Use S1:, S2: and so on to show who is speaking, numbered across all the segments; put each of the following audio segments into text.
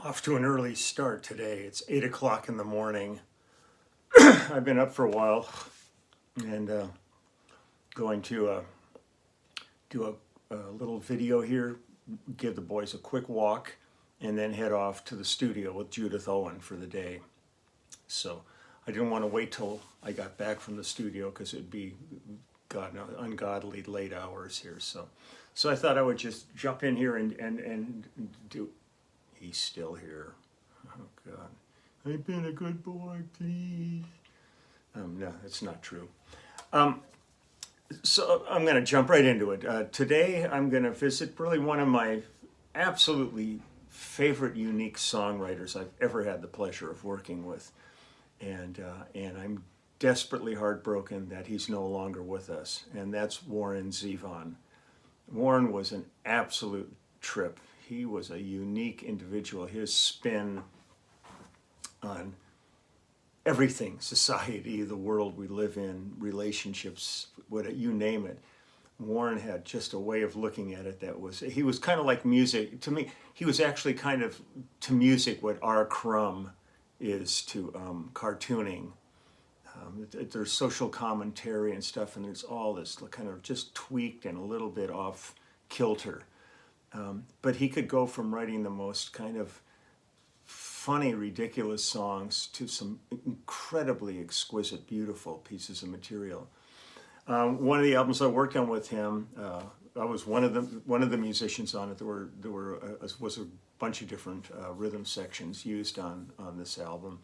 S1: Off to an early start today. It's 8 o'clock in the morning. I've been up for a while and going to do a little video here, give the boys a quick walk, and then head off to the studio with Judith Owen for the day. So I didn't want to wait till I got back from the studio because it'd be ungodly late hours here. So I thought I would just jump in here and do. He's still here. Oh God. I've been a good boy, please. No, that's not true. So I'm going to jump right into it. Today I'm going to visit really one of my absolutely favorite unique songwriters I've ever had the pleasure of working with. And I'm desperately heartbroken that he's no longer with us. And that's Warren Zevon. Warren was an absolute trip. He was a unique individual. His spin on everything, society, the world we live in, relationships, you name it. Warren had just a way of looking at it he was kind of like music. To me, he was actually kind of to music what R. Crumb is to cartooning. There's social commentary and stuff, and there's all this kind of just tweaked and a little bit off kilter. But he could go from writing the most kind of funny, ridiculous songs to some incredibly exquisite, beautiful pieces of material. One of the albums I worked on with him, I was one of the musicians on it. There was a bunch of different rhythm sections used on this album.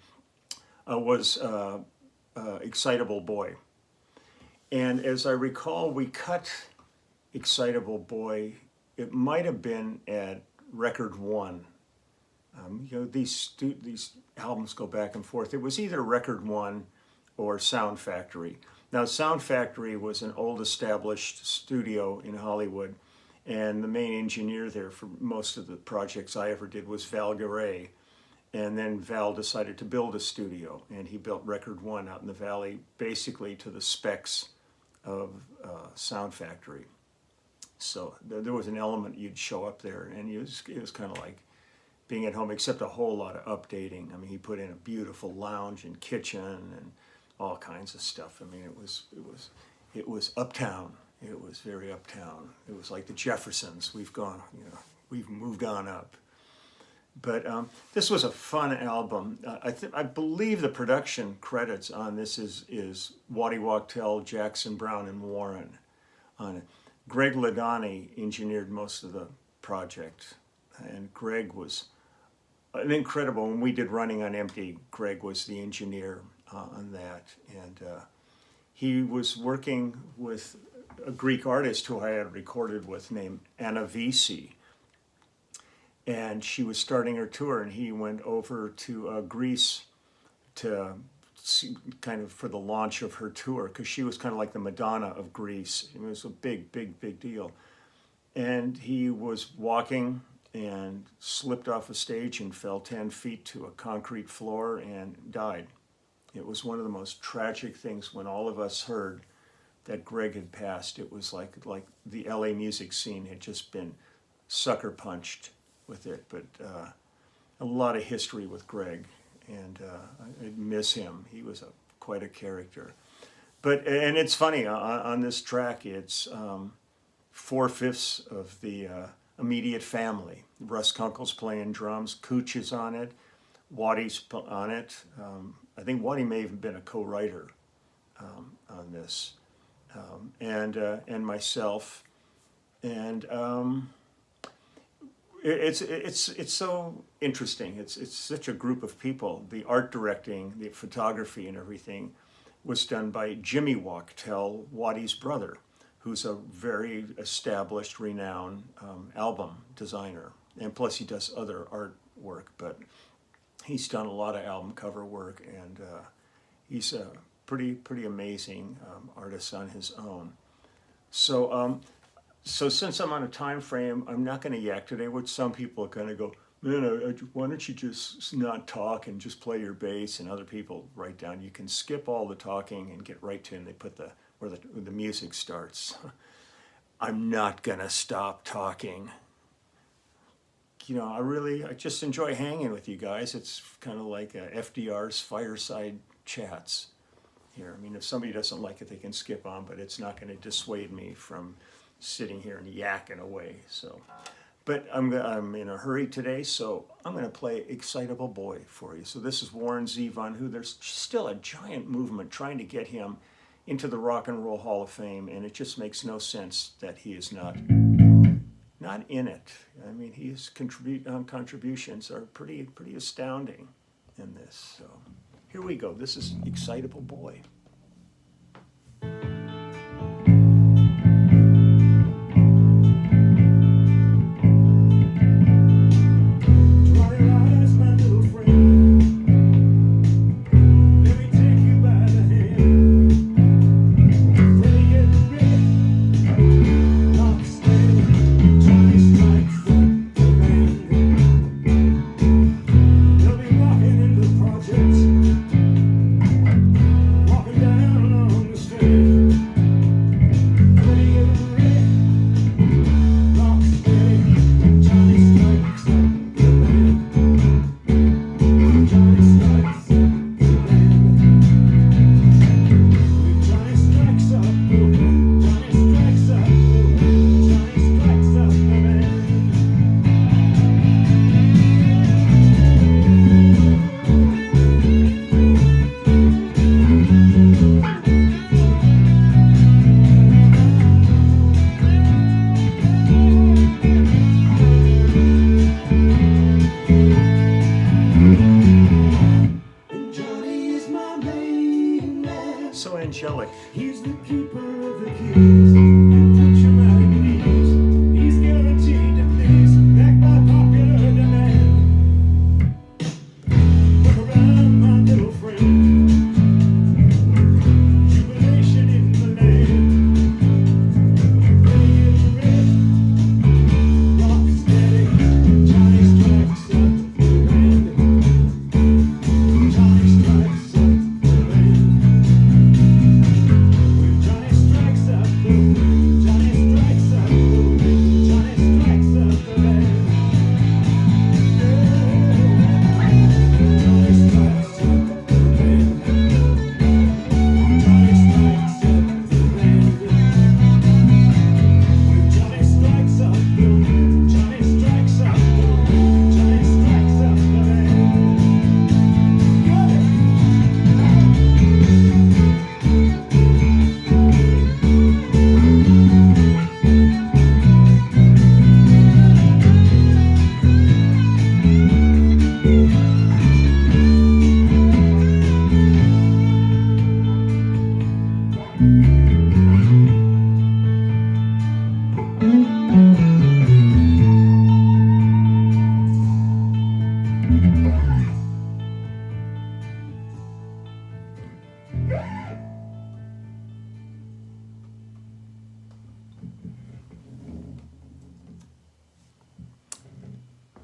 S1: Was Excitable Boy, and as I recall, we cut Excitable Boy. It might have been at record one. These albums go back and forth. It was either record one or Sound Factory. Now, Sound Factory was an old established studio in Hollywood, and the main engineer there for most of the projects I ever did was Val Garay. And then Val decided to build a studio, and he built record one out in the valley, basically to the specs of Sound Factory. So there was an element you'd show up there, and it was kind of like being at home, except a whole lot of updating. I mean, he put in a beautiful lounge and kitchen and all kinds of stuff. I mean, it was uptown. It was very uptown. It was like the Jeffersons. We've moved on up. But this was a fun album. I believe the production credits on this is Waddy Wachtel, Jackson Browne, and Warren on it. Greg Ladani engineered most of the project, and Greg was an incredible. When we did Running on Empty, Greg was the engineer on that, and he was working with a Greek artist who I had recorded with named Anna Visi, and she was starting her tour, and he went over to Greece to kind of for the launch of her tour, because she was kind of like the Madonna of Greece. It was a big deal. And he was walking and slipped off a stage and fell 10 feet to a concrete floor and died. It was one of the most tragic things when all of us heard that Greg had passed. It was like the LA music scene had just been sucker punched with it. But a lot of history with Greg. And I miss him. He was quite a character. And it's funny, on this track, it's 4/5 of the immediate family. Russ Kunkel's playing drums, Cooch is on it, Waddy's on it. I think Waddy may have been a co-writer on this, and myself. And it's so interesting. It's such a group of people. The art directing, the photography, and everything was done by Jimmy Wachtel, Waddy's brother, who's a very established, renowned album designer. And plus, he does other artwork, but he's done a lot of album cover work, and he's a pretty amazing artist on his own. So since I'm on a time frame, I'm not going to yak today, which some people are going to go, man, why don't you just not talk and just play your bass? And other people write down, you can skip all the talking and get right to it, and they put where the music starts. I'm not going to stop talking. I just enjoy hanging with you guys. It's kind of like FDR's fireside chats here. I mean, if somebody doesn't like it, they can skip on, but it's not going to dissuade me from sitting here and yakking away. So, but I'm in a hurry today, so I'm going to play Excitable Boy for you. So this is Warren Zevon, who there's still a giant movement trying to get him into the Rock and Roll Hall of Fame, and it just makes no sense that he is not in it. I mean, his contributions are pretty astounding in this. So here we go. This is Excitable Boy. So angelic.
S2: He's the keeper of the keys. He'll put your mind at ease. He's guaranteed to please, backed by popular demand. Look around, my little friend. Jubilation in the land. Ready and red, rock steady. Johnny strikes up the band. Johnny strikes up the band.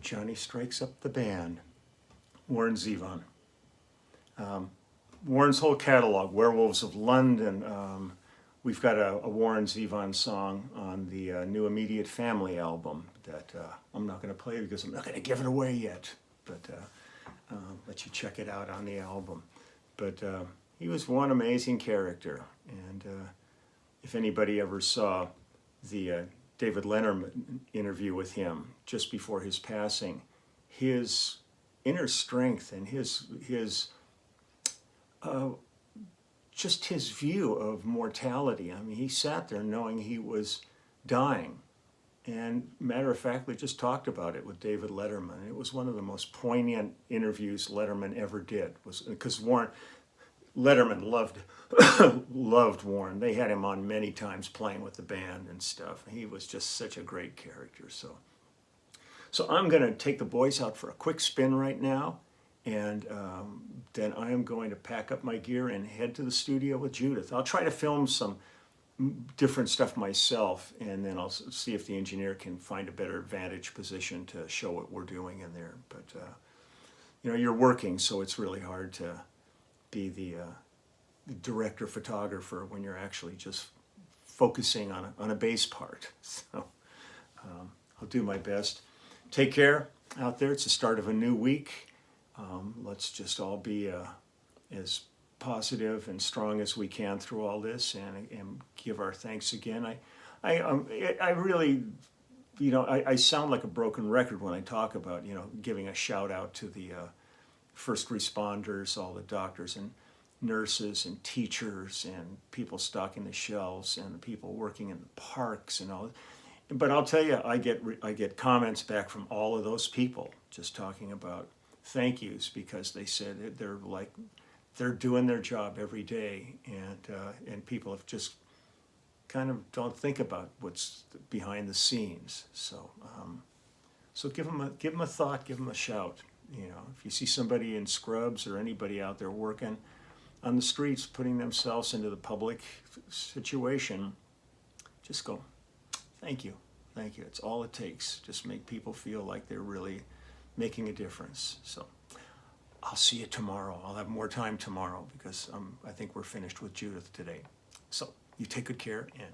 S1: Johnny Strikes Up the Band, Warren Zevon. Warren's whole catalog, Werewolves of London. We've got a Warren Zevon song on the new Immediate Family album that I'm not going to play because I'm not going to give it away yet, but let you check it out on the album. But he was one amazing character, and if anybody ever saw the David Letterman interview with him just before his passing, his inner strength and his just his view of mortality. I mean, he sat there knowing he was dying, and matter of fact, we just talked about it with David Letterman. It was one of the most poignant interviews Letterman ever did, was because Letterman loved Warren. They had him on many times playing with the band and stuff. He was just such a great character. So I'm going to take the boys out for a quick spin right now, and then I am going to pack up my gear and head to the studio with Judith. I'll try to film some different stuff myself, and then I'll see if the engineer can find a better vantage position to show what we're doing in there. But you're working, so it's really hard to be the director photographer when you're actually just focusing on a bass part. So I'll do my best. take care out there. It's the start of a new week. Let's just all be as positive and strong as we can through all this, and give our thanks again. I really, I sound like a broken record when I talk about, giving a shout out to the first responders, all the doctors and nurses and teachers and people stocking the shelves and the people working in the parks and all. But I'll tell you, I get comments back from all of those people just talking about thank yous, because they said they're doing their job every day, and people have just kind of don't think about what's behind the scenes. So give them a thought, give them a shout. If you see somebody in scrubs or anybody out there working on the streets, putting themselves into the public situation, just go, thank you. Thank you. It's all it takes. Just make people feel like they're really making a difference. So I'll see you tomorrow. I'll have more time tomorrow, because I think we're finished with Judith today. So you take good care, and